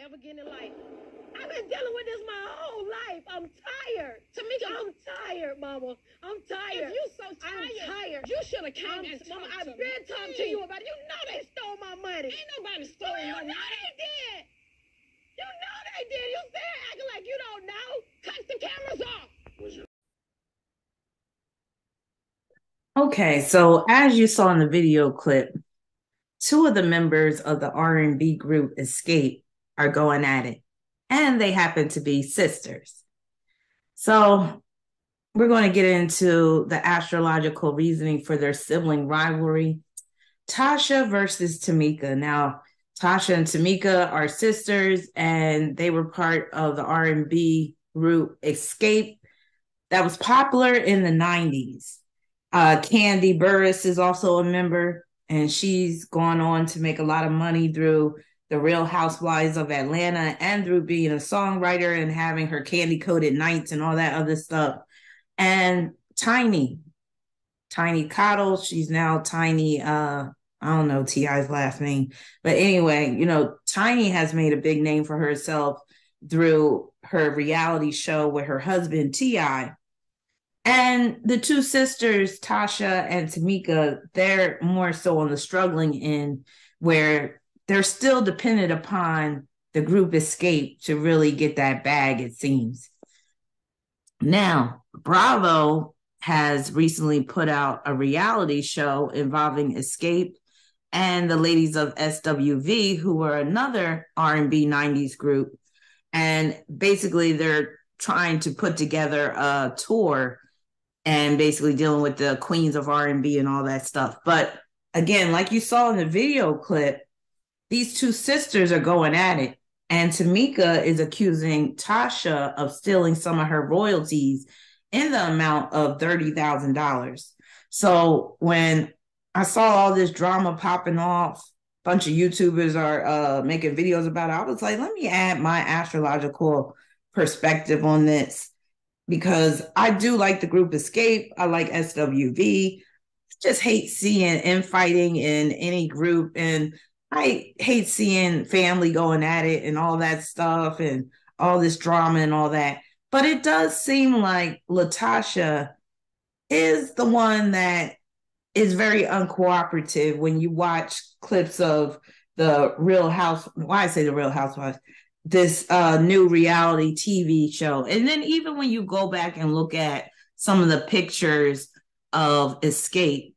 ever get in life. I've been dealing with this my whole life. I'm tired. Tamika, I'm tired, Mama. I'm tired. If you so tired, I'm tired. You should have came and Mama, I've been talking to you about it. You know they stole my money. Ain't nobody stole my money. You know they did. You know they did. You said acting like you don't know. Cut the cameras off. Okay, so as you saw in the video clip, two of the members of the R&B group Xscape are going at it, and they happen to be sisters. So we're going to get into the astrological reasoning for their sibling rivalry. Tocha versus Tamika. Now, Tocha and Tamika are sisters, and they were part of the R&B group Xscape that was popular in the 90s. Candy Burris is also a member, and she's gone on to make a lot of money through the Real Housewives of Atlanta and through being a songwriter and having her candy coated nights and all that other stuff. And Tiny Cottle, she's now Tiny, I don't know T.I.'s last name, but anyway, you know, Tiny has made a big name for herself through her reality show with her husband T.I. And the two sisters, Tocha and Tamika, they're more so on the struggling end where they're still dependent upon the group Xscape to really get that bag, it seems. Now, Bravo has recently put out a reality show involving Xscape and the ladies of SWV, who were another R&B 90s group. And basically, they're trying to put together a tour and basically dealing with the queens of R&B and all that stuff. But again, like you saw in the video clip, these two sisters are going at it. And Tamika is accusing Tocha of stealing some of her royalties in the amount of $30,000. So when I saw all this drama popping off, a bunch of YouTubers are making videos about it, I was like, let me add my astrological perspective on this, because I do like the group Xscape. I like SWV. Just hate seeing infighting in any group. And I hate seeing family going at it and all that stuff and all this drama and all that. But it does seem like Latasha is the one that is very uncooperative when you watch clips of the Real House. Why I say the Real Housewives? This new reality TV show. And then even when you go back and look at some of the pictures of Xscape,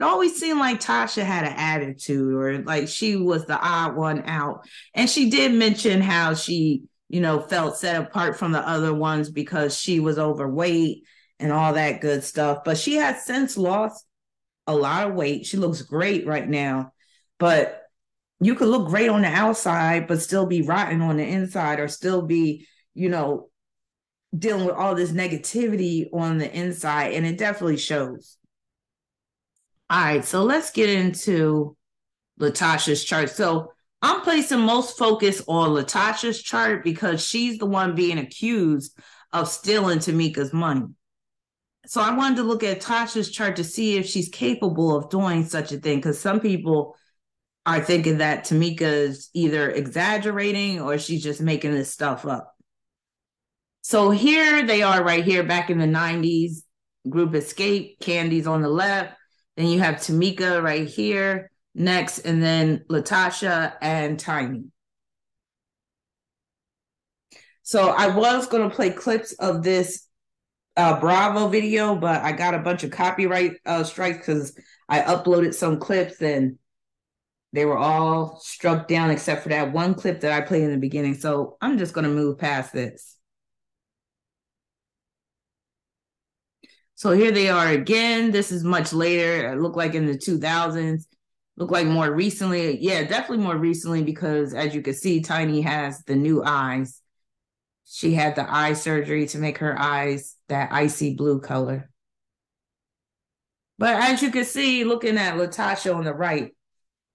it always seemed like Tocha had an attitude, or like she was the odd one out. And she did mention how she, you know, felt set apart from the other ones because she was overweight and all that good stuff. But she has since lost a lot of weight. She looks great right now. But you could look great on the outside, but still be rotten on the inside, or still be, you know, dealing with all this negativity on the inside. And it definitely shows. All right, so let's get into Latasha's chart. So I'm placing most focus on Latasha's chart because she's the one being accused of stealing Tamika's money. So I wanted to look at Tasha's chart to see if she's capable of doing such a thing, because some people are thinking that Tamika is either exaggerating or she's just making this stuff up. So here they are right here back in the 90s, group Xscape, Candy's on the left. Then you have Tamika right here next, and then Latasha and Tiny. So I was going to play clips of this Bravo video, but I got a bunch of copyright strikes because I uploaded some clips and they were all struck down except for that one clip that I played in the beginning. So I'm just going to move past this. So here they are again. This is much later. It looked like in the 2000s. Looked like more recently. Yeah, definitely more recently, because as you can see, Tiny has the new eyes. She had the eye surgery to make her eyes that icy blue color. But as you can see, looking at Latasha on the right,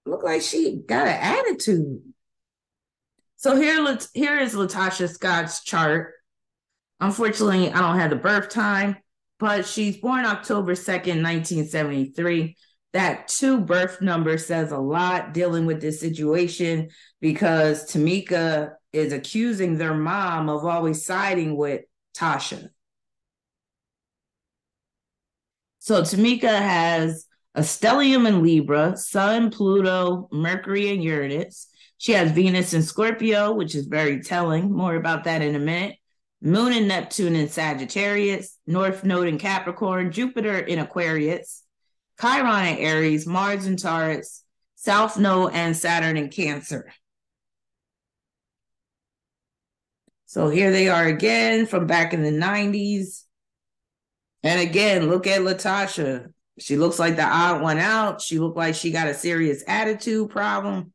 look like she got an attitude. So here is Latasha Scott's chart. Unfortunately, I don't have the birth time, but she's born October 2nd, 1973. that 2 birth number says a lot dealing with this situation, because Tamika is accusing their mom of always siding with Tocha. So Tamika has a stellium in Libra, Sun, Pluto, Mercury, and Uranus. She has Venus in Scorpio, which is very telling. More about that in a minute. Moon and Neptune in Sagittarius, North Node in Capricorn, Jupiter in Aquarius, Chiron in Aries, Mars in Taurus, South Node and Saturn in Cancer. So here they are again from back in the 90s. And again, look at Latasha. She looks like the odd one out. She looked like she got a serious attitude problem.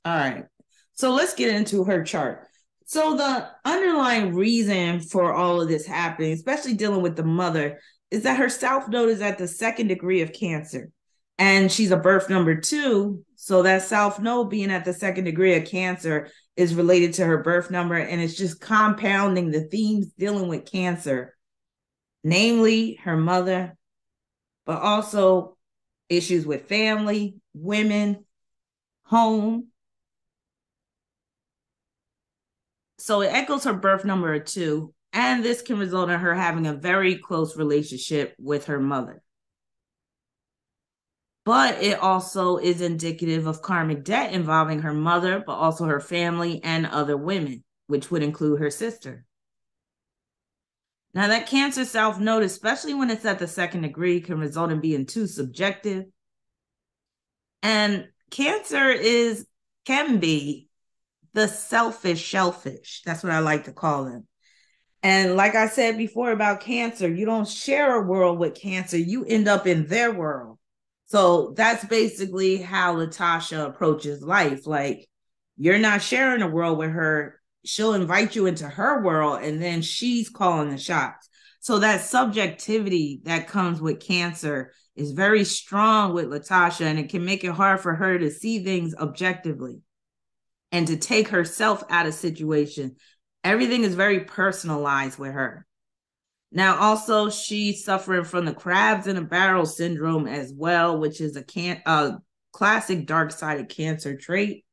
All right. So let's get into her chart. So the underlying reason for all of this happening, especially dealing with the mother, is that her South Node is at the 2nd degree of Cancer. And she's a birth number 2. So that South Node being at the 2nd degree of Cancer is related to her birth number. And it's just compounding the themes dealing with Cancer, namely her mother, but also issues with family, women, home. So it echoes her birth number 2, and this can result in her having a very close relationship with her mother. But it also is indicative of karmic debt involving her mother, but also her family and other women, which would include her sister. Now that Cancer South Node, especially when it's at the 2nd degree, can result in being too subjective. And Cancer can be the selfish shellfish. That's what I like to call them. And like I said before about Cancer, you don't share a world with Cancer. You end up in their world. So that's basically how Latasha approaches life. Like, you're not sharing a world with her. She'll invite you into her world, and then she's calling the shots. So that subjectivity that comes with Cancer is very strong with Latasha, and it can make it hard for her to see things objectively and to take herself out of situation. Everything is very personalized with her. Now, also, she's suffering from the crabs in a barrel syndrome as well, which is a classic dark-sided Cancer trait.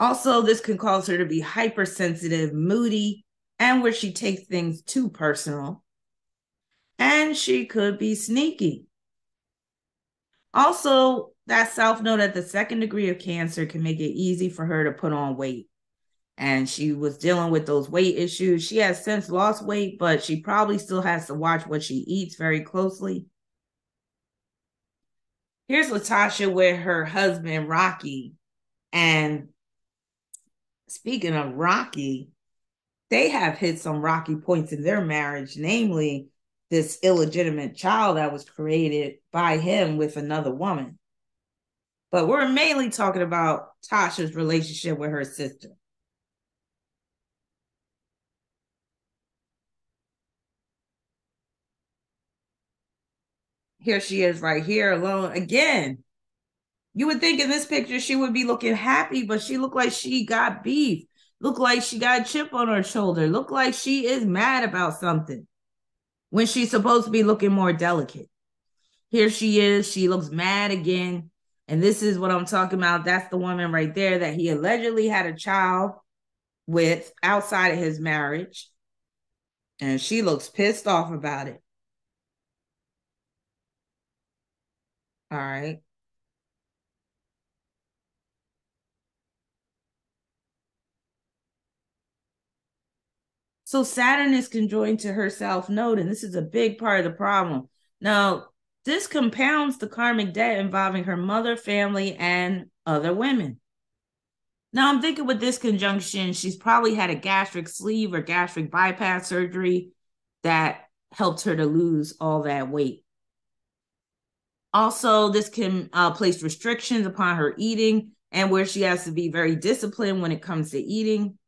Also, this can cause her to be hypersensitive, moody, and where she takes things too personal. And she could be sneaky. Also, that South Node at the 2nd degree of Cancer can make it easy for her to put on weight. And she was dealing with those weight issues. She has since lost weight, but she probably still has to watch what she eats very closely. Here's Latasha with her husband, Rocky. And speaking of Rocky, they have hit some rocky points in their marriage, namely this illegitimate child that was created by him with another woman. But we're mainly talking about Tasha's relationship with her sister. Here she is right here alone. Again, you would think in this picture she would be looking happy, but she looked like she got beef. Looked like she got a chip on her shoulder. Looked like she is mad about something when she's supposed to be looking more delicate. Here she is. She looks mad again. And this is what I'm talking about. That's the woman right there that he allegedly had a child with outside of his marriage. And she looks pissed off about it. All right. So Saturn is conjoined to her South Node, and this is a big part of the problem. Now, this compounds the karmic debt involving her mother, family, and other women. Now, I'm thinking with this conjunction, she's probably had a gastric sleeve or gastric bypass surgery that helped her to lose all that weight. Also, this can place restrictions upon her eating, and where she has to be very disciplined when it comes to eating.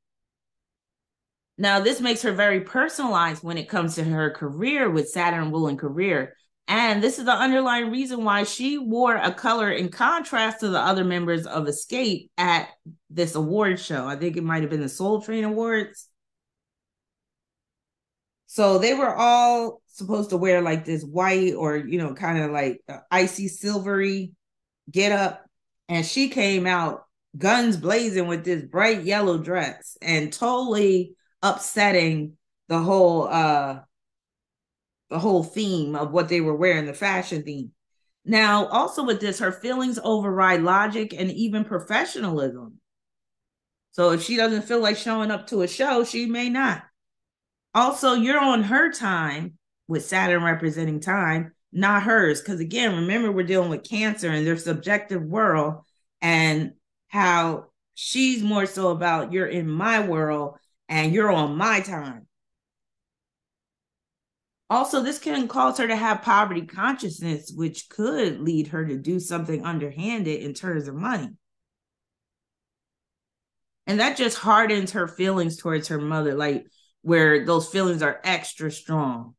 Now, this makes her very personalized when it comes to her career with Saturn ruling career. And this is the underlying reason why she wore a color in contrast to the other members of Xscape at this award show. I think it might have been the Soul Train Awards. So they were all supposed to wear like this white or, kind of like icy silvery get up. And she came out guns blazing with this bright yellow dress and totally upsetting the whole theme of what they were wearing, the fashion theme. Now, also with this, her feelings override logic and even professionalism. So if she doesn't feel like showing up to a show, she may not. Also, you're on her time, with Saturn representing time, not hers. Because again, remember, we're dealing with Cancer and their subjective world, and how she's more so about you're in my world and you're on my time. Also, this can cause her to have poverty consciousness, which could lead her to do something underhanded in terms of money. And that just hardens her feelings towards her mother, like where those feelings are extra strong.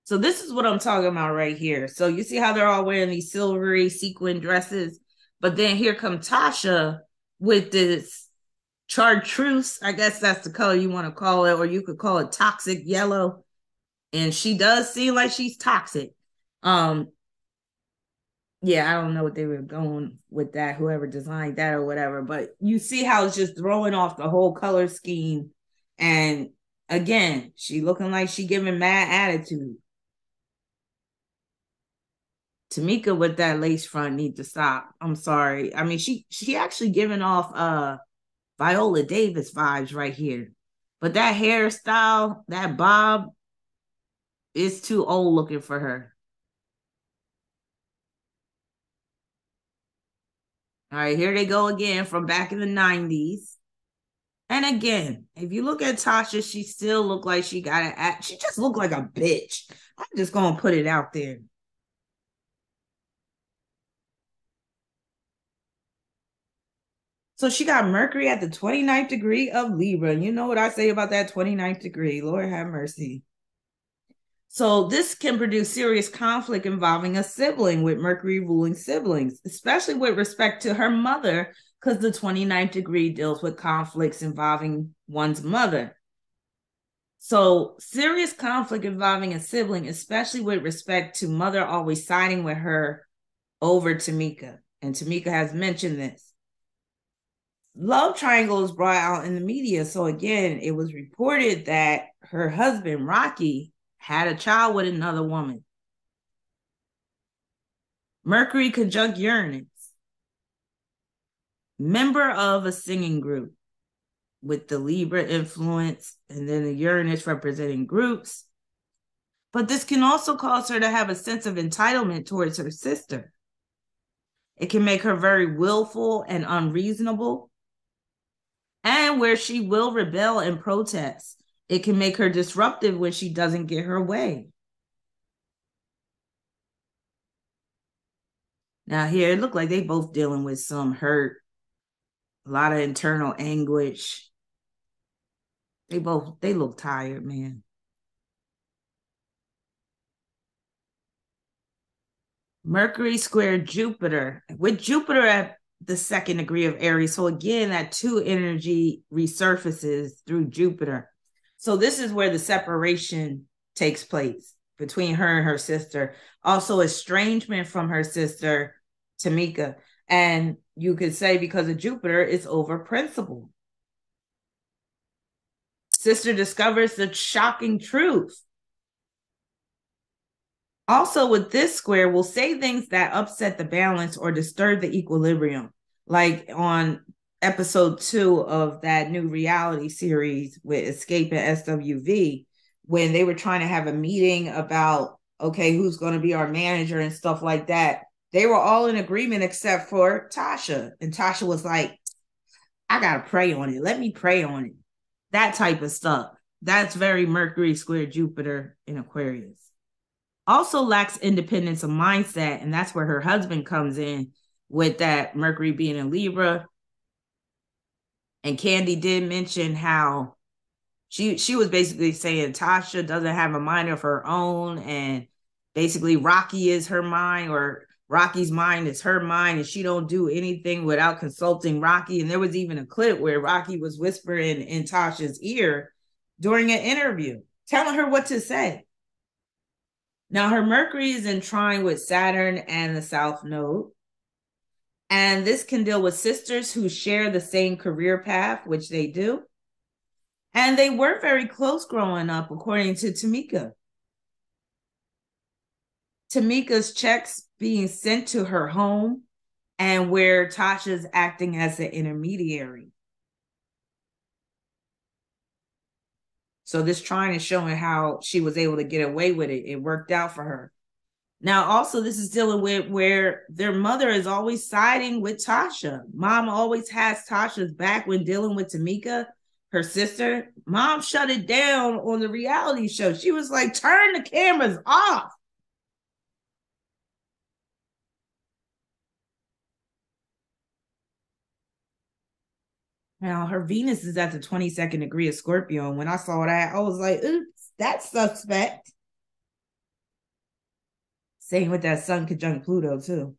So this is what I'm talking about right here. So you see how they're all wearing these silvery sequin dresses, but then here comes Tocha with this chartreuse. I guess that's the color you want to call it, or you could call it toxic yellow. And she does seem like she's toxic. Yeah, I don't know what they were going with that, whoever designed that or whatever, but you see how it's just throwing off the whole color scheme. And again, she looking like she giving mad attitude. Tamika with that lace front need to stop. I'm sorry. I mean, she actually giving off Viola Davis vibes right here. But that hairstyle, that bob, is too old looking for her. All right, here they go again from back in the 90s. And again, if you look at Tocha, she still look like she got to act. She just look like a bitch. I'm just going to put it out there. So she got Mercury at the 29th degree of Libra. You know what I say about that 29th degree. Lord have mercy. So this can produce serious conflict involving a sibling, with Mercury ruling siblings, especially with respect to her mother, because the 29th degree deals with conflicts involving one's mother. So serious conflict involving a sibling, especially with respect to mother always siding with her over Tamika. And Tamika has mentioned this. Love triangle is brought out in the media. So again, it was reported that her husband, Rocky, had a child with another woman. Mercury conjunct Uranus. Member of a singing group with the Libra influence, and then the Uranus representing groups. But this can also cause her to have a sense of entitlement towards her sister. It can make her very willful and unreasonable, and where she will rebel and protest. It can make her disruptive when she doesn't get her way. Now here, it looked like they both dealing with some hurt, a lot of internal anguish. They look tired, man. Mercury squared Jupiter, with Jupiter at the 2nd degree of Aries. So again, that 2 energy resurfaces through Jupiter. So this is where the separation takes place between her and her sister. Also estrangement from her sister, Tamika. And you could say because of Jupiter, it's over principle. Sister discovers the shocking truth. Also with this square, we'll say things that upset the balance or disturb the equilibrium. Like on episode 2 of that new reality series with Xscape and SWV, when they were trying to have a meeting about, okay, who's going to be our manager and stuff like that. They were all in agreement except for Tocha. And Tocha was like, I got to pray on it. Let me pray on it. That type of stuff. That's very Mercury square Jupiter in Aquarius. Also lacks independence of mindset. And that's where her husband comes in with that Mercury being in Libra. And Candy did mention how she was basically saying Tocha doesn't have a mind of her own. And basically Rocky is her mind, or Rocky's mind is her mind, and she don't do anything without consulting Rocky. And there was even a clip where Rocky was whispering in Tasha's ear during an interview, telling her what to say. Now, her Mercury is in trine with Saturn and the South Node. And this can deal with sisters who share the same career path, which they do. And they were very close growing up, according to Tamika. Tamika's checks being sent to her home, and where Tocha's acting as the intermediary. So this trine is showing how she was able to get away with it. It worked out for her. Now, also, this is dealing with where their mother is always siding with Tocha. Mom always has Tocha's back when dealing with Tamika, her sister. Mom shut it down on the reality show. She was like, turn the cameras off. Now, her Venus is at the 22nd degree of Scorpio. And when I saw that, I was like, oops, that's suspect. Same with that Sun conjunct Pluto, too.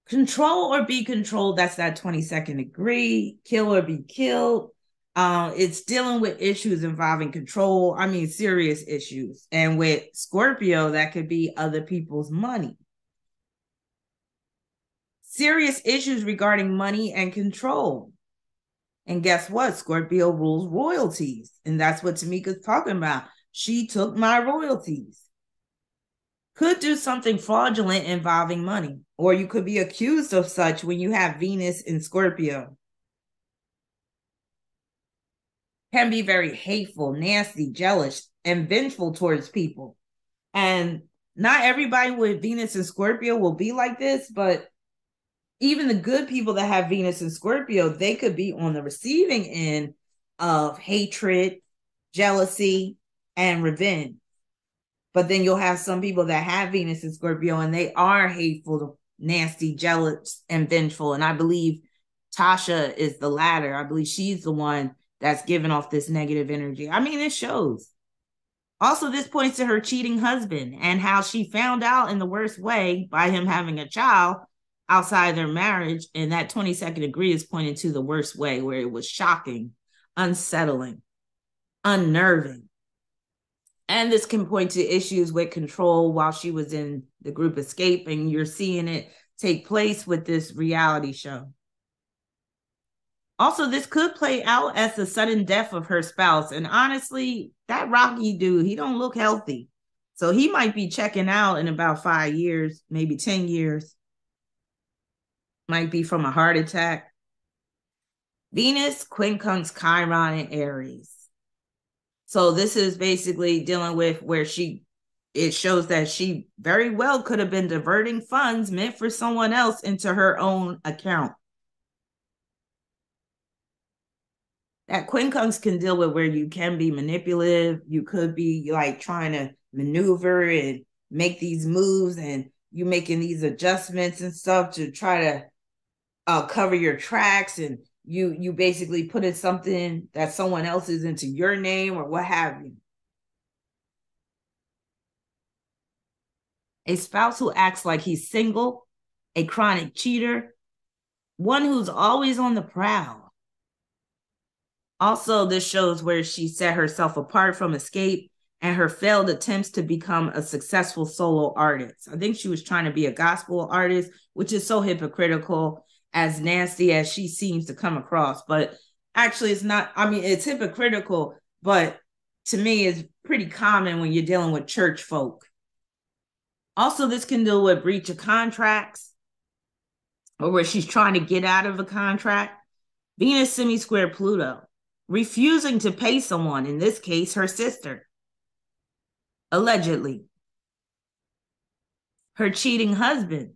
Control or be controlled, that's that 22nd degree. Kill or be killed. It's dealing with issues involving control. I mean, serious issues. And with Scorpio, that could be other people's money. Serious issues regarding money and control. And guess what? Scorpio rules royalties. And that's what Tamika's talking about. She took my royalties. Could do something fraudulent involving money, or you could be accused of such when you have Venus in Scorpio. Can be very hateful, nasty, jealous, and vengeful towards people. And not everybody with Venus in Scorpio will be like this, but even the good people that have Venus in Scorpio, they could be on the receiving end of hatred, jealousy, and revenge. But then you'll have some people that have Venus in Scorpio and they are hateful, nasty, jealous, and vengeful. And I believe Tocha is the latter. I believe she's the one that's giving off this negative energy. I mean, it shows. Also, this points to her cheating husband and how she found out in the worst way by him having a child outside their marriage. And that 22nd degree is pointing to the worst way, where it was shocking, unsettling, unnerving. And this can point to issues with control while she was in the group Xscape, and you're seeing it take place with this reality show. Also, this could play out as the sudden death of her spouse. And honestly, that Rocky dude, he don't look healthy. So he might be checking out in about 5 years, maybe 10 years. Might be from a heart attack. Venus, quincunx, Chiron, and Aries. So this is basically dealing with where it shows that she very well could have been diverting funds meant for someone else into her own account. That quincunx can deal with where you can be manipulative. You could be like trying to maneuver and make these moves, and you making these adjustments and stuff to try to cover your tracks, and you basically put in something that someone else is into your name or what have you. A spouse who acts like he's single, a chronic cheater, one who's always on the prowl. Also, this shows where she set herself apart from Xscape and her failed attempts to become a successful solo artist. I think she was trying to be a gospel artist, which is so hypocritical, as nasty as she seems to come across. But actually, it's not. I mean, it's hypocritical, but to me, it's pretty common when you're dealing with church folk. Also, this can deal with breach of contracts, or where she's trying to get out of a contract. Venus semi-square Pluto, refusing to pay someone, in this case, her sister, allegedly. Her cheating husband,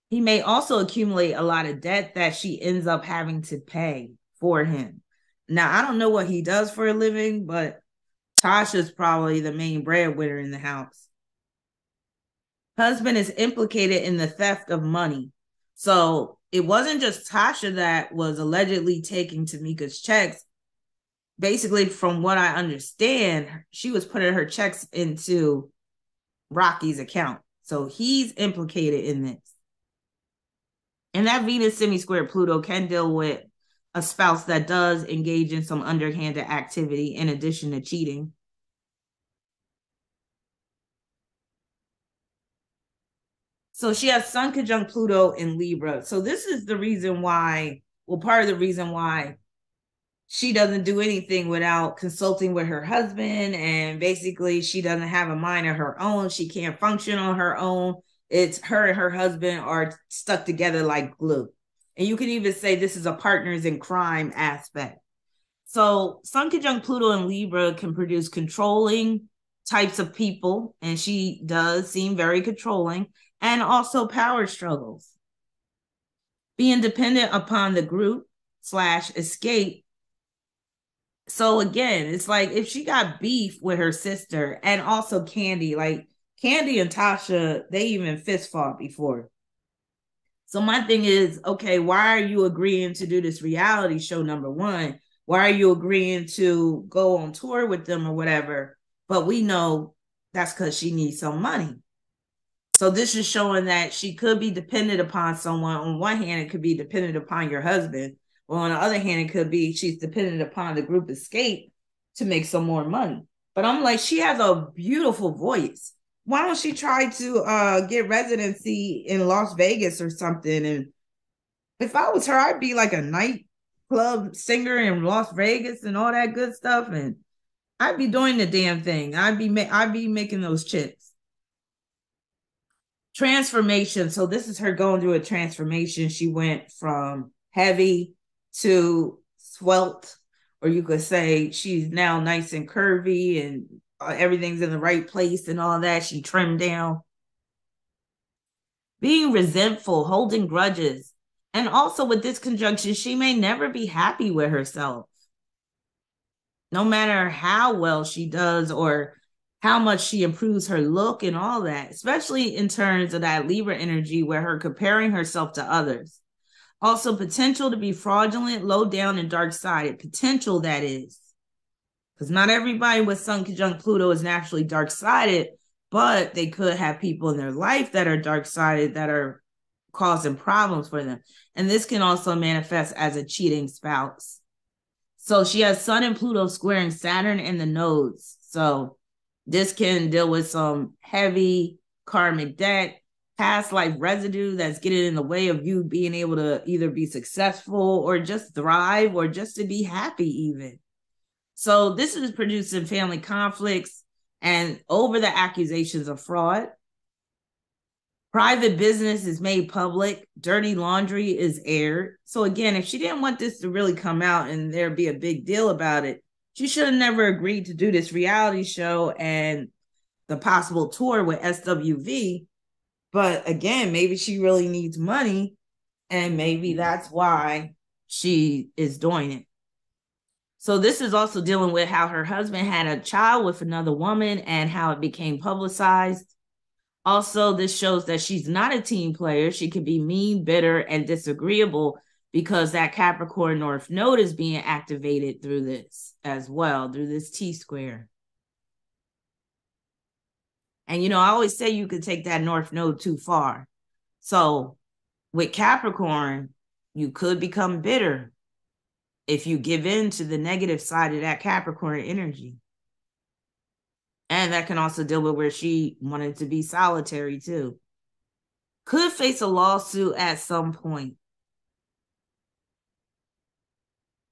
he may also accumulate a lot of debt that she ends up having to pay for him. Now, I don't know what he does for a living, but Tocha's probably the main breadwinner in the house. Husband is implicated in the theft of money. So it wasn't just Tocha that was allegedly taking Tamika's checks. Basically, from what I understand, she was putting her checks into Rocky's account. So he's implicated in this. And that Venus semi-square Pluto can deal with a spouse that does engage in some underhanded activity in addition to cheating. So she has Sun conjunct Pluto in Libra. So this is the reason why, well, part of the reason why she doesn't do anything without consulting with her husband. And basically she doesn't have a mind of her own. She can't function on her own. It's her and her husband are stuck together like glue. And you can even say this is a partners in crime aspect. So Sun conjunct Pluto in Libra can produce controlling types of people. And she does seem very controlling. And also power struggles. Being dependent upon the group / Xscape. So again, it's like if she got beef with her sister and also Candy, like Candy and Tocha, they even fist fought before. So my thing is, okay, why are you agreeing to do this reality show, number one? Why are you agreeing to go on tour with them or whatever? But we know that's because she needs some money. So this is showing that she could be dependent upon someone. On one hand, it could be dependent upon your husband. Or on the other hand, it could be she's dependent upon the group Xscape to make some more money. But I'm like, she has a beautiful voice. Why don't she try to get residency in Las Vegas or something? And if I was her, I'd be like a nightclub singer in Las Vegas and all that good stuff. And I'd be doing the damn thing. I'd be making those chips. Transformation. So this is her going through a transformation. She went from heavy to svelte, or you could say she's now nice and curvy and everything's in the right place and all that. She trimmed down. Being resentful, holding grudges. And also with this conjunction, she may never be happy with herself. No matter how well she does or how much she improves her look and all that, especially in terms of that Libra energy where her comparing herself to others. Also, potential to be fraudulent, low down, and dark-sided. Potential, that is. Because not everybody with Sun conjunct Pluto is naturally dark-sided, but they could have people in their life that are dark-sided that are causing problems for them. And this can also manifest as a cheating spouse. So she has Sun and Pluto squaring Saturn in the nodes. So this can deal with some heavy karmic debt, past life residue that's getting in the way of you being able to either be successful or just thrive or just to be happy even. So this is producing family conflicts and over the accusations of fraud. Private business is made public. Dirty laundry is aired. So again, if she didn't want this to really come out and there be a big deal about it, she should have never agreed to do this reality show and the possible tour with SWV. But again, maybe she really needs money and maybe that's why she is doing it. So this is also dealing with how her husband had a child with another woman and how it became publicized. Also, this shows that she's not a team player. She could be mean, bitter, and disagreeable because that Capricorn North Node is being activated through this as well, through this T-square. And, you know, I always say you could take that North Node too far. So with Capricorn, you could become bitter if you give in to the negative side of that Capricorn energy. And that can also deal with where she wanted to be solitary too. Could face a lawsuit at some point.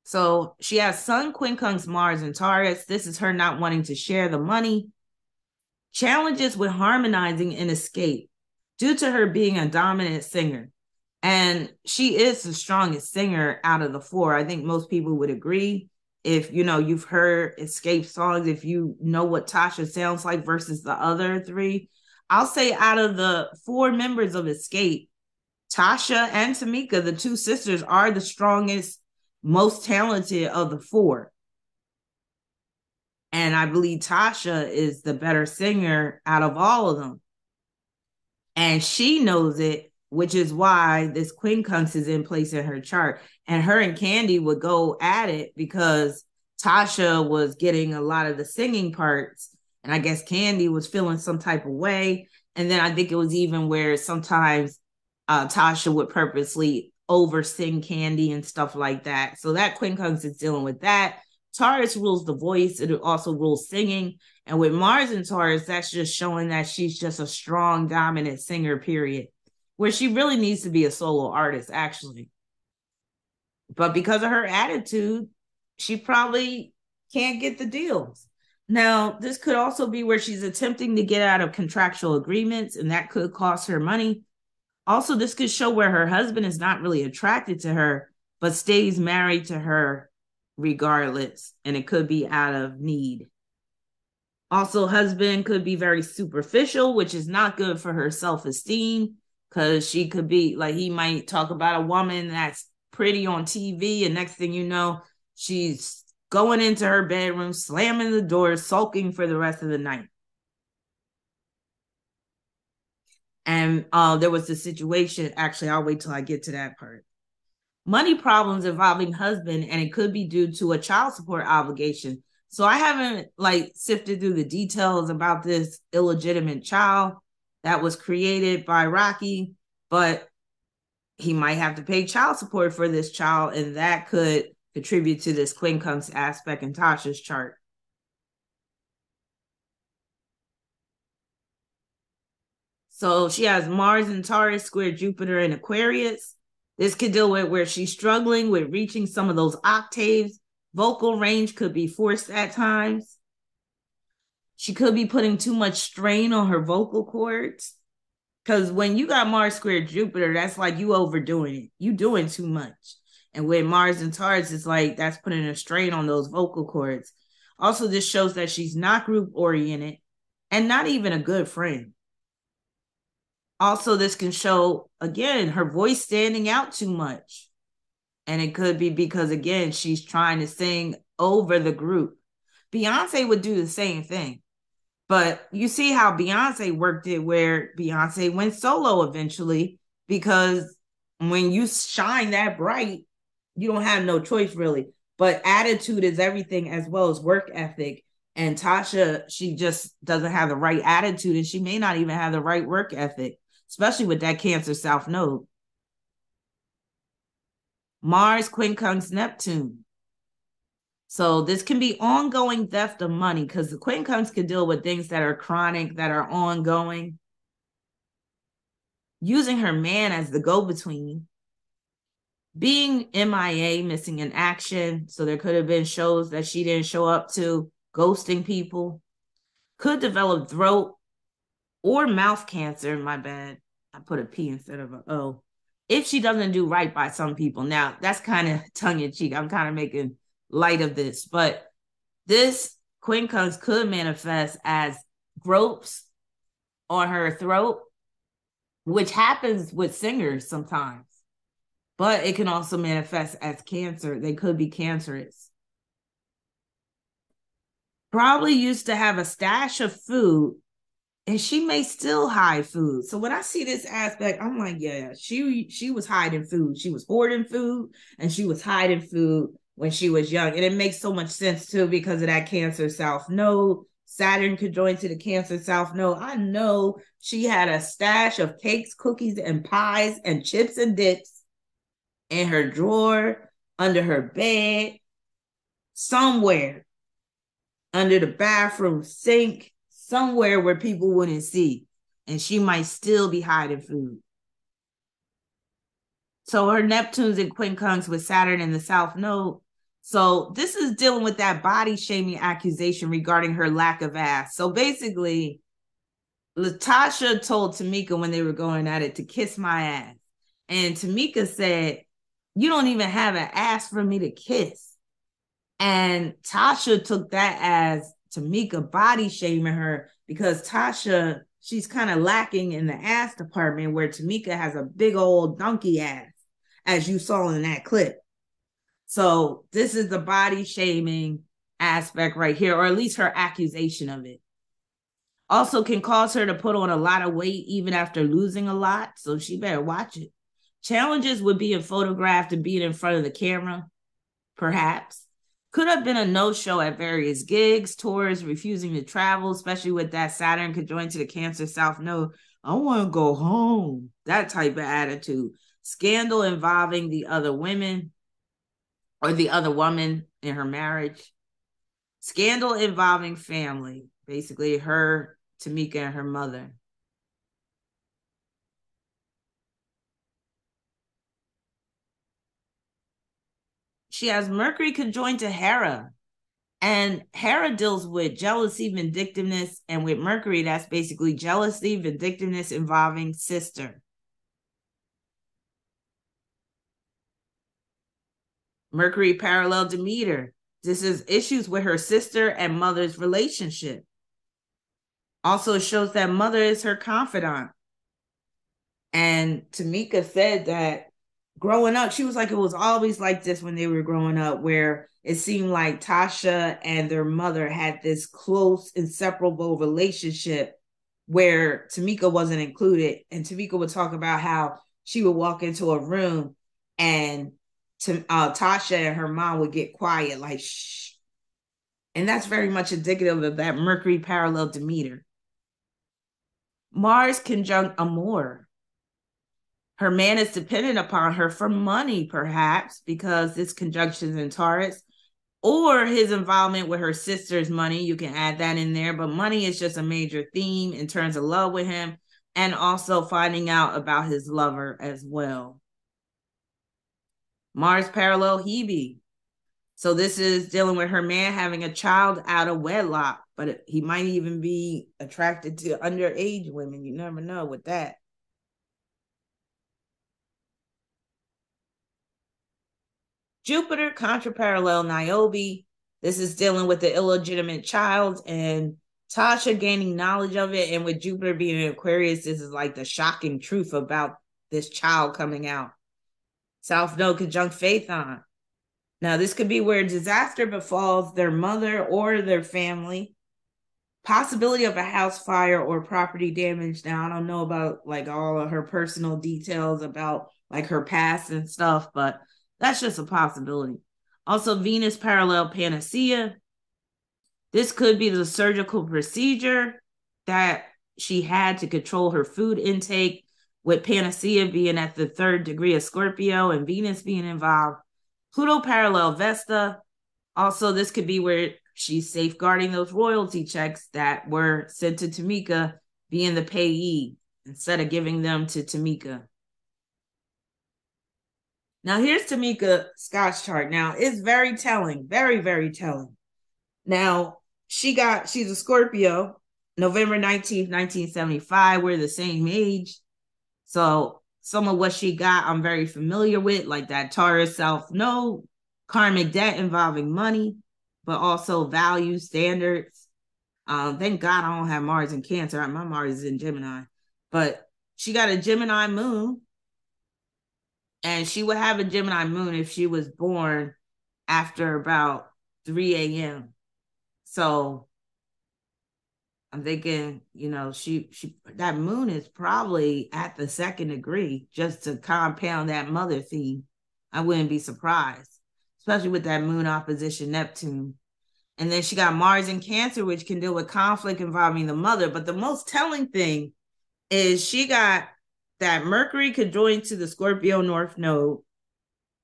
So she has Sun, Quincunx, Mars, and Taurus. This is her not wanting to share the money. Challenges with harmonizing and Xscape due to her being a dominant singer. And she is the strongest singer out of the four. I think most people would agree. If, you know, you've heard Xscape songs, if you know what Tocha sounds like versus the other three, I'll say out of the four members of Xscape, Tocha and Tamika, the two sisters, are the strongest, most talented of the four. And I believe Tocha is the better singer out of all of them. And she knows it, which is why this Quincunx is in place in her chart. And her and Candy would go at it because Tocha was getting a lot of the singing parts. And I guess Candy was feeling some type of way. And then I think it was even where sometimes Tocha would purposely over sing candy and stuff like that. So that quincunx is dealing with that. Taurus rules the voice. It also rules singing. And with Mars in Taurus, that's just showing that she's just a strong, dominant singer, period, where she really needs to be a solo artist, actually. But because of her attitude, she probably can't get the deals. Now, this could also be where she's attempting to get out of contractual agreements, and that could cost her money. Also, this could show where her husband is not really attracted to her, but stays married to her regardless, and it could be out of need. Also, husband could be very superficial, which is not good for her self-esteem, because she could be like, he might talk about a woman that's pretty on TV, and next thing you know, she's going into her bedroom, slamming the door, sulking for the rest of the night. And there was the situation, actually, I'll wait till I get to that part. Money problems involving husband, and it could be due to a child support obligation. So I haven't sifted through the details about this illegitimate child that was created by Rocky, but he might have to pay child support for this child, and that could contribute to this quincunx aspect in Tocha's chart. So she has Mars in Taurus, square Jupiter in Aquarius. This could deal with where she's struggling with reaching some of those octaves. Vocal range could be forced at times. She could be putting too much strain on her vocal cords. Because when you got Mars square Jupiter, that's like you overdoing it. You doing too much. And with Mars and Taurus, it's like that's putting a strain on those vocal cords. Also, this shows that she's not group oriented and not even a good friend. Also, this can show, again, her voice standing out too much. And it could be because, again, she's trying to sing over the group. Beyonce would do the same thing. But you see how Beyonce worked it, where Beyonce went solo eventually, because when you shine that bright, you don't have no choice, really. But attitude is everything, as well as work ethic. And Tocha, she just doesn't have the right attitude, and she may not even have the right work ethic, especially with that Cancer South Node. Mars, quincunx, Neptune. So this can be ongoing theft of money, because the quincunx can deal with things that are chronic, that are ongoing. Using her man as the go-between. Being MIA, missing in action. So there could have been shows that she didn't show up to, ghosting people. Could develop throat or mouth cancer, my bad. I put a P instead of an O. If she doesn't do right by some people. Now, that's kind of tongue-in-cheek. I'm kind of making light of this. But this quincunx could manifest as gropes on her throat, which happens with singers sometimes. But it can also manifest as cancer. They could be cancerous. Probably used to have a stash of food, and she may still hide food. So when I see this aspect, I'm like, yeah, she was hiding food. She was hoarding food, and she was hiding food when she was young. And it makes so much sense, too, because of that Cancer South Node. Saturn could join to the Cancer South Node. I know she had a stash of cakes, cookies, and pies, and chips and dips in her drawer, under her bed, somewhere, under the bathroom sink, somewhere where people wouldn't see. And she might still be hiding food. So her Neptune's in quincunx with Saturn in the South Node. So this is dealing with that body shaming accusation regarding her lack of ass. So basically, Latasha told Tamika when they were going at it to kiss my ass. And Tamika said, you don't even have an ass for me to kiss. And Tasha took that as Tamika body shaming her, because Tasha, she's kind of lacking in the ass department, where Tamika has a big old donkey ass, as you saw in that clip. So this is the body shaming aspect right here, or at least her accusation of it. Also can cause her to put on a lot of weight even after losing a lot. So she better watch it. Challenges with being photographed and being in front of the camera, perhaps. Could have been a no-show at various gigs, tours, refusing to travel, especially with that Saturn conjoined to the Cancer South Node. I want to go home. That type of attitude. scandal involving the other women or the other woman in her marriage, scandal involving family, basically her, Tamika, and her mother. She has Mercury conjoined to Hera, and Hera deals with jealousy, vindictiveness, and with Mercury, that's basically jealousy, vindictiveness involving sister. Mercury parallel Demeter. This is issues with her sister and mother's relationship. Also shows that mother is her confidant. And Tamika said that growing up, she was like, it was always like this when they were growing up, where it seemed like Tocha and their mother had this close, inseparable relationship where Tamika wasn't included. And Tamika would talk about how she would walk into a room and Tocha and her mom would get quiet, like, shh. And that's very much indicative of that Mercury parallel Demeter. Mars conjunct Amor. Her man is dependent upon her for money, perhaps, because this conjunction is in Taurus, or his involvement with her sister's money. You can add that in there, but money is just a major theme in terms of love with him, and also finding out about his lover as well. Mars parallel Hebe. So this is dealing with her man having a child out of wedlock, but he might even be attracted to underage women. You never know with that. Jupiter contraparallel Niobe. This is dealing with the illegitimate child and Tocha gaining knowledge of it. And with Jupiter being in Aquarius, this is like the shocking truth about this child coming out. South Node conjunct Phaethon. Now, this could be where disaster befalls their mother or their family. Possibility of a house fire or property damage. Now, I don't know about like all of her personal details about like her past and stuff, but that's just a possibility. Also, Venus parallel Panacea. This could be the surgical procedure that she had to control her food intake, with Panacea being at the 3rd degree of Scorpio and Venus being involved. Pluto parallel Vesta. Also, this could be where she's safeguarding those royalty checks that were sent to Tamika, being the payee instead of giving them to Tamika. Now, here's Tamika Scott's chart. Now, it's very telling, very, very telling. Now, she's a Scorpio, November 19th, 1975. We're the same age. So some of what she got, I'm very familiar with, like that Taurus South Node, karmic debt involving money, but also value standards. Thank God I don't have Mars in Cancer. My Mars is in Gemini. But she got a Gemini moon. And she would have a Gemini moon if she was born after about 3 a.m. So I'm thinking, you know, she that moon is probably at the 2nd degree, just to compound that mother theme. I wouldn't be surprised, especially with that moon opposition Neptune. And then she got Mars in Cancer, which can deal with conflict involving the mother. But the most telling thing is she got that Mercury conjoined to the Scorpio North Node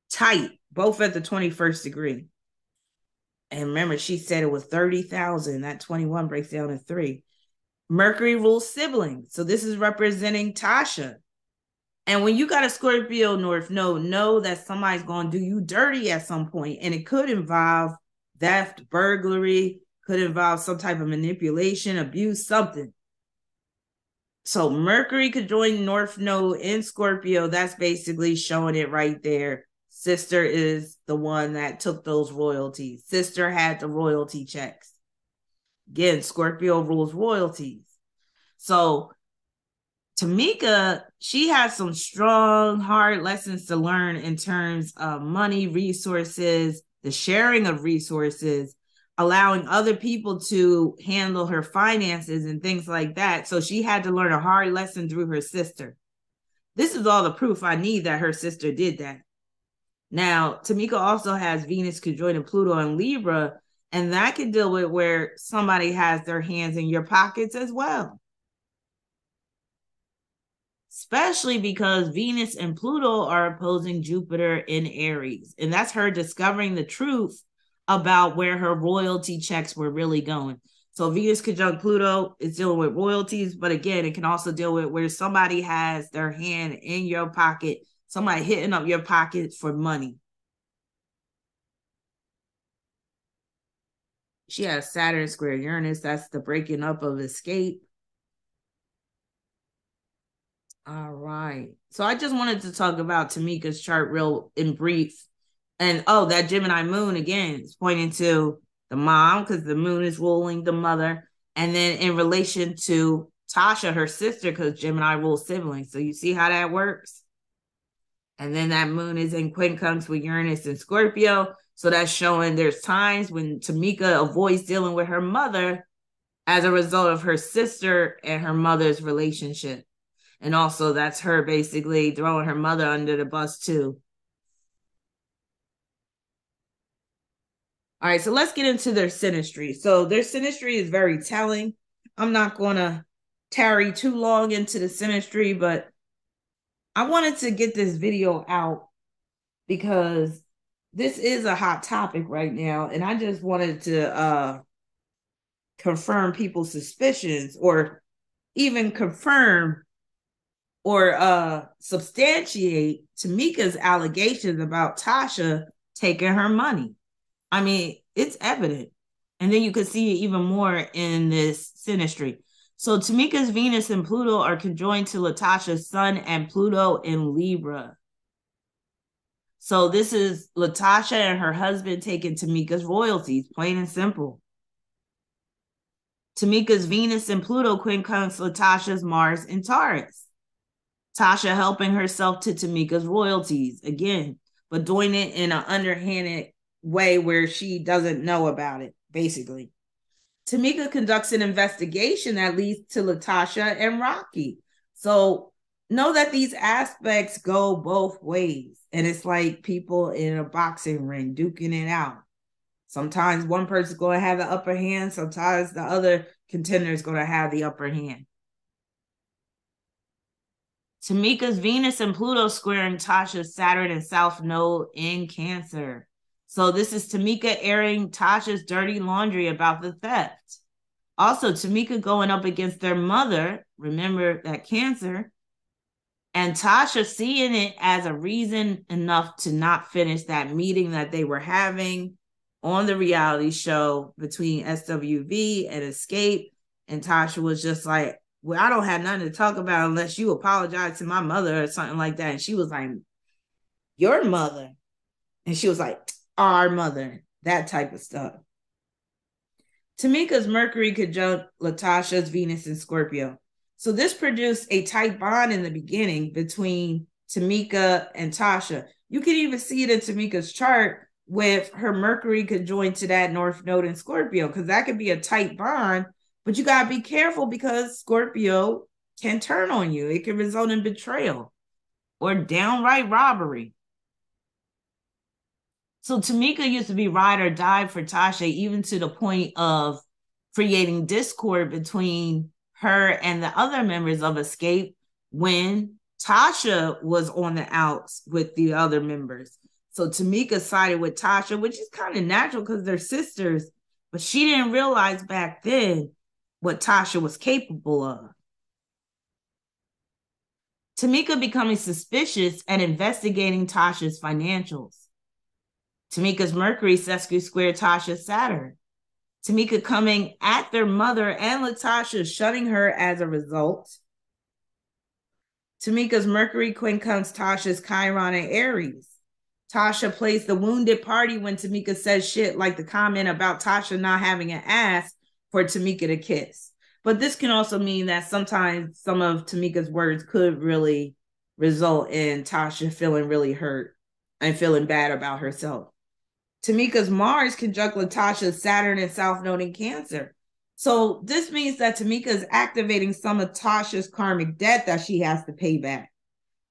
tight, both at the 21st degree. And remember, she said it was 30,000. That 21 breaks down to 3. Mercury rules Sibling. So this is representing Tocha. And when you got a Scorpio North Node, know that somebody's going to do you dirty at some point. And it could involve theft, burglary, could involve some type of manipulation, abuse, something. So Mercury could join North Node in Scorpio. That's basically showing it right there. Sister is the one that took those royalties. Sister had the royalty checks. Again, Scorpio rules royalties. So Tamika, she has some strong, hard lessons to learn in terms of money, resources, the sharing of resources, allowing other people to handle her finances and things like that. So she had to learn a hard lesson through her sister. This is all the proof I need that her sister did that. Now, Tamika also has Venus conjoined Pluto and Libra, and that can deal with where somebody has their hands in your pockets as well. especially because Venus and Pluto are opposing Jupiter in Aries. And that's her discovering the truth about where her royalty checks were really going. So Venus conjunct Pluto is dealing with royalties, but again, it can also deal with where somebody has their hand in your pocket, somebody hitting up your pockets for money. She has Saturn square Uranus. That's the breaking up of Xscape. All right. So I just wanted to talk about Tamika's chart real in brief. And that Gemini moon again is pointing to the mom because the moon is ruling the mother. And then in relation to Tocha, her sister, because Gemini rules siblings. So you see how that works? And then that moon is in quincunx with Uranus and Scorpio. So that's showing there's times when Tamika avoids dealing with her mother as a result of her sister and her mother's relationship. And also that's her basically throwing her mother under the bus too. All right, so let's get into their synastry. So their synastry is very telling. I'm not going to tarry too long into the synastry, but I wanted to get this video out because this is a hot topic right now. And I just wanted to confirm people's suspicions or even confirm or substantiate Tamika's allegations about Tocha taking her money. I mean, it's evident. And then you can see it even more in this synastry. So Tamika's Venus and Pluto are conjoined to Latasha's Sun and Pluto in Libra. So this is Latasha and her husband taking Tamika's royalties, plain and simple. Tamika's Venus and Pluto quincunx Latasha's Mars and Taurus. Tocha helping herself to Tamika's royalties, again, but doing it in an underhanded way where she doesn't know about it, basically. Tamika conducts an investigation that leads to Latasha and Rocky. So know that these aspects go both ways. And it's like people in a boxing ring duking it out. Sometimes one person's going to have the upper hand. Sometimes the other contender is going to have the upper hand. Tamika's Venus and Pluto squaring Tocha's Saturn and South Node in Cancer. So this is Tamika airing Tocha's dirty laundry about the theft. Also, Tamika going up against their mother, remember that Cancer, and Tocha seeing it as a reason enough to not finish that meeting that they were having on the reality show between SWV and Xscape. And Tocha was just like, well, I don't have nothing to talk about unless you apologize to my mother or something like that. And she was like, your mother. And she was like, our mother, that type of stuff. Tamika's Mercury conjunct Latasha's Venus and Scorpio. So this produced a tight bond in the beginning between Tamika and Tocha. You can even see it in Tamika's chart with her Mercury conjoined to that North Node in Scorpio, because that could be a tight bond, but you got to be careful because Scorpio can turn on you. It can result in betrayal or downright robbery. So Tamika used to be ride or die for Tocha, even to the point of creating discord between her and the other members of Xscape when Tocha was on the outs with the other members. So Tamika sided with Tocha, which is kind of natural because they're sisters, but she didn't realize back then what Tocha was capable of. Tamika becoming suspicious and investigating Tocha's financials. Tamika's Mercury sesqui square Tocha's Saturn. Tamika coming at their mother and Latasha, shunning her as a result. Tamika's Mercury quincunx Tocha's Chiron and Aries. Tocha plays the wounded party when Tamika says shit like the comment about Tocha not having an ass for Tamika to kiss. But this can also mean that sometimes some of Tamika's words could really result in Tocha feeling really hurt and feeling bad about herself. Tamika's Mars conjunct Latasha's Saturn and South Node in Cancer. So this means that Tamika is activating some of Tocha's karmic debt that she has to pay back.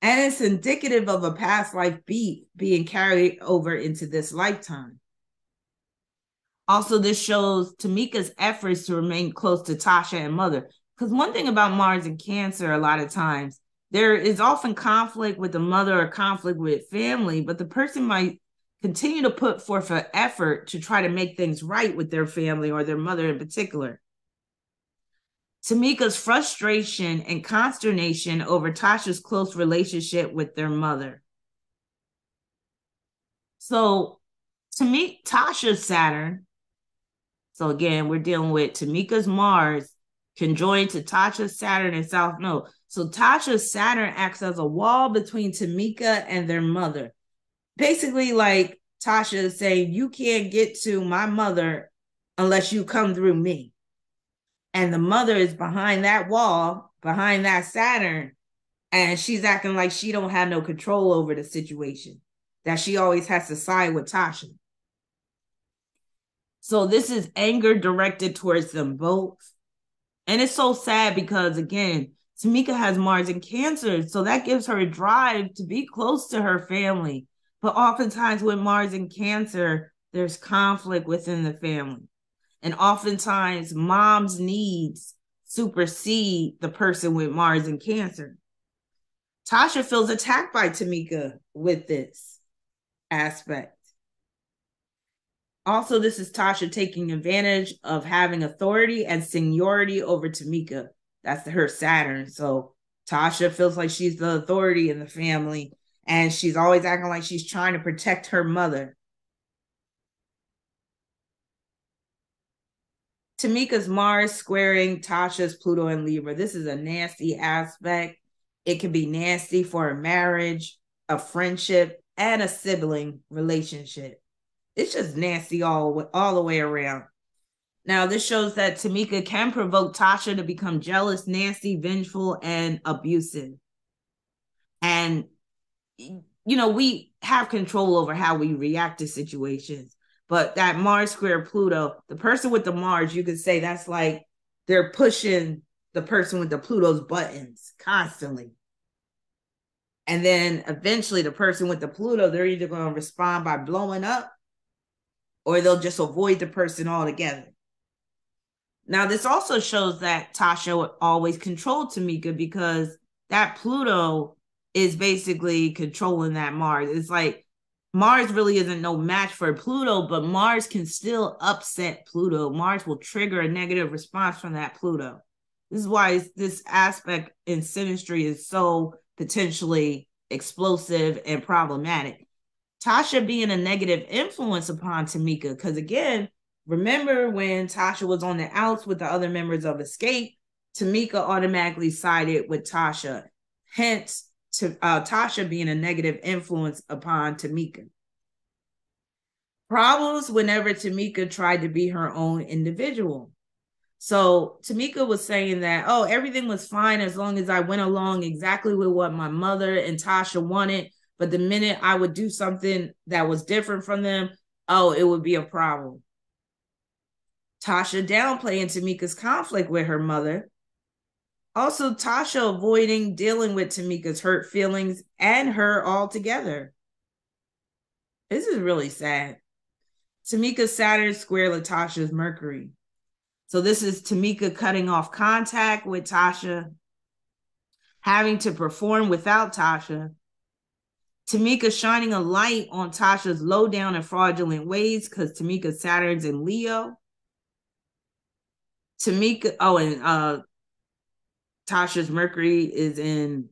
And it's indicative of a past life beat being carried over into this lifetime. Also, this shows Tamika's efforts to remain close to Tocha and mother. Because one thing about Mars and Cancer, a lot of times, There is often conflict with the mother or conflict with family, but the person might continue to put forth an effort to try to make things right with their family or their mother in particular. Tamika's frustration and consternation over Tocha's close relationship with their mother. So, Tocha's Saturn, so again, we're dealing with Tamika's Mars conjoined to Tocha's Saturn and South Node. So Tocha's Saturn acts as a wall between Tamika and their mother. Basically, like Tocha is saying, you can't get to my mother unless you come through me. And the mother is behind that wall, behind that Saturn, and she's acting like she don't have no control over the situation, that she always has to side with Tocha. So this is anger directed towards them both. And it's so sad because, again, Tamika has Mars in Cancer, so that gives her a drive to be close to her family. But oftentimes with Mars in Cancer, there's conflict within the family. And oftentimes mom's needs supersede the person with Mars in Cancer. Tocha feels attacked by Tamika with this aspect. Also, this is Tocha taking advantage of having authority and seniority over Tamika. That's her Saturn. So Tocha feels like she's the authority in the family, and she's always acting like she's trying to protect her mother. Tamika's Mars squaring Tocha's Pluto and Libra. This is a nasty aspect. It can be nasty for a marriage, a friendship, and a sibling relationship. It's just nasty all the way around. Now, this shows that Tamika can provoke Tocha to become jealous, nasty, vengeful, and abusive. And, we have control over how we react to situations. But that Mars square Pluto, the person with the Mars, you could say that's like they're pushing the person with the Pluto's buttons constantly. And then eventually the person with the Pluto, they're either going to respond by blowing up or they'll just avoid the person altogether. Now, this also shows that Tocha always controlled Tamika because that Pluto is basically controlling that Mars. It's like Mars really isn't no match for Pluto, but Mars can still upset Pluto. Mars will trigger a negative response from that Pluto. This is why this aspect in synastry is so potentially explosive and problematic. Tocha being a negative influence upon Tamika, because again, remember when Tocha was on the outs with the other members of Xscape, Tamika automatically sided with Tocha. Hence, Tocha being a negative influence upon Tamika. Problems whenever Tamika tried to be her own individual. So Tamika was saying that, everything was fine as long as I went along exactly with what my mother and Tocha wanted. But the minute I would do something that was different from them, it would be a problem. Tocha downplaying Tamika's conflict with her mother. Also, Tocha avoiding dealing with Tamika's hurt feelings and her altogether. This is really sad. Tamika's Saturn square Latasha's Mercury. So this is Tamika cutting off contact with Tocha, having to perform without Tocha. Tamika shining a light on Tocha's low down and fraudulent ways because Tamika's Saturn's in Leo. Tamika, and Tocha's Mercury is in,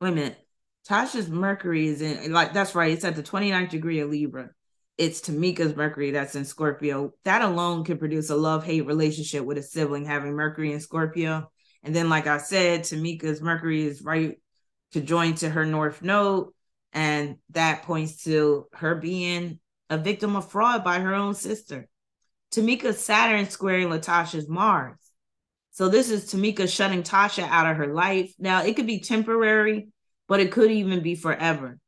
Tocha's Mercury is in, that's right, it's at the 29th degree of Libra. It's Tamika's Mercury that's in Scorpio. That alone can produce a love-hate relationship with a sibling having Mercury in Scorpio. And then, like I said, Tamika's Mercury is right conjoined to her North Node, and that points to her being a victim of fraud by her own sister. Tamika's Saturn squaring Latasha's Mars. So this is Tamika shutting Tocha out of her life. Now, it could be temporary, but it could even be forever.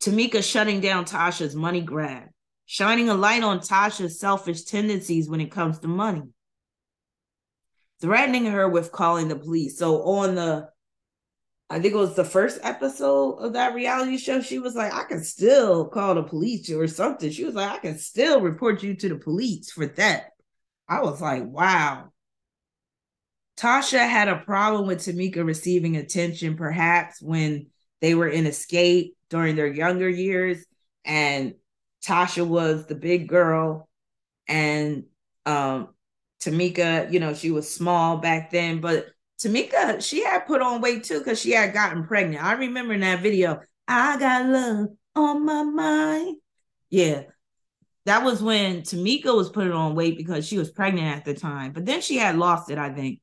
Tamika shutting down Tocha's money grab, shining a light on Tocha's selfish tendencies when it comes to money, threatening her with calling the police. So on I think it was the first episode of that reality show, she was like, I can still call the police or something. She was like, I can still report you to the police for that. I was like, wow. Tocha had a problem with Tamika receiving attention, perhaps when they were in Xscape during their younger years, and Tocha was the big girl, and Tamika, you know, she was small back then, but Tamika, she had put on weight too because she had gotten pregnant. I remember in that video, I got love on my mind. Yeah, that was when Tamika was putting on weight because she was pregnant at the time, but then she had lost it, I think.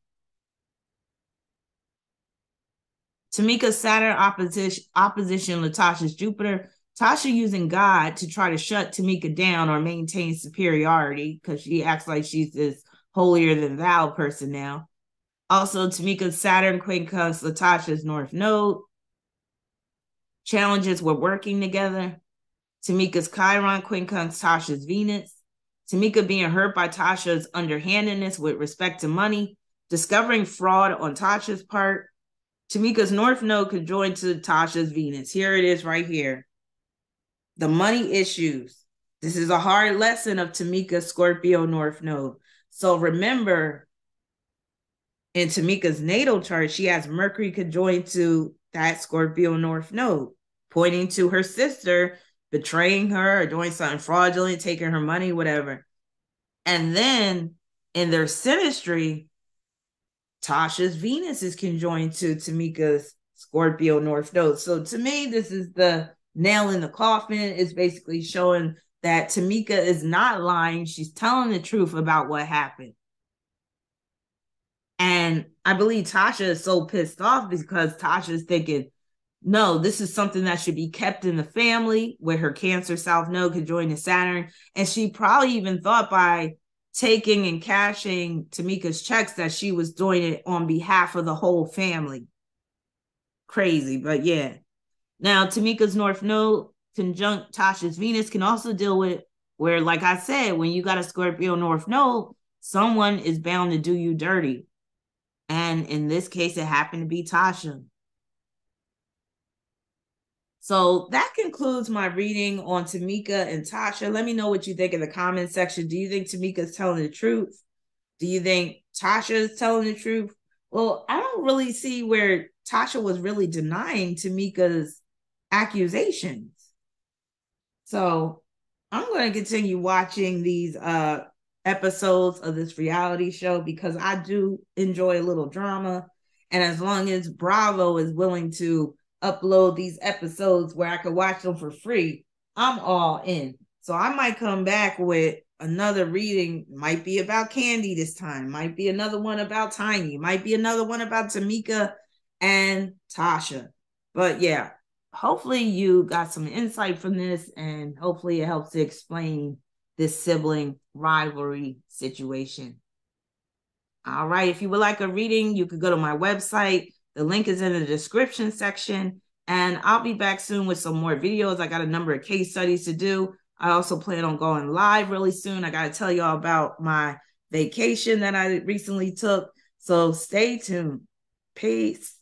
Tamika's Saturn opposition Latasha's Jupiter. Tocha using God to try to shut Tamika down or maintain superiority because she acts like she's this holier than thou person now. Also, Tamika's Saturn quincunx Latasha's North Node. Challenges with working together. Tamika's Chiron quincunx Tasha's Venus. Tamika being hurt by Tasha's underhandedness with respect to money. Discovering fraud on Tasha's part. Tamika's North Node conjoined to Tasha's Venus. Here it is right here. The money issues. This is a hard lesson of Tamika's Scorpio North Node. So remember, in Tamika's natal chart, she has Mercury conjoined to that Scorpio North Node, pointing to her sister betraying her or doing something fraudulent, taking her money, whatever. And then in their synastry, Tasha's Venus is conjoined to Tamika's Scorpio North Node. So to me, this is the nail in the coffin. It's basically showing that Tamika is not lying. She's telling the truth about what happened. And I believe Tocha is so pissed off because Tasha is thinking, no, this is something that should be kept in the family, where her Cancer South Node could join the Saturn. And she probably even thought by taking and cashing Tamika's checks that she was doing it on behalf of the whole family. Crazy, but yeah. Now, Tamika's North Node conjunct Tasha's Venus can also deal with where, like I said, when you got a Scorpio North Node, someone is bound to do you dirty. And in this case, it happened to be Tocha. So that concludes my reading on Tamika and Tocha. Let me know what you think in the comment section. Do you think Tamika is telling the truth? Do you think Tocha is telling the truth? Well, I don't really see where Tocha was really denying Tamika's accusations. So I'm going to continue watching these episodes of this reality show because I do enjoy a little drama. And as long as Bravo is willing to upload these episodes where I could watch them for free, I'm all in. So I might come back with another reading. Might be about Candy this time. Might be another one about Tiny. Might be another one about Tamika and Tocha. But yeah, hopefully you got some insight from this, and hopefully it helps to explain this sibling rivalry situation. All right, if you would like a reading, you could go to my website. The link is in the description section, and I'll be back soon with some more videos. I got a number of case studies to do. I also plan on going live really soon. I got to tell y'all about my vacation that I recently took. So stay tuned. Peace.